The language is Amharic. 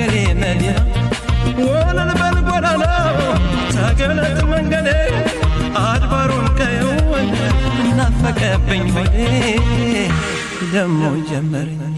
ያገሬ መዲና ወለል በልጎዳና ተገለጥ መንገዴ አድባሩን ቀየውን እናፈቀብኝ ሆዴ ደሞ ጀመረኝ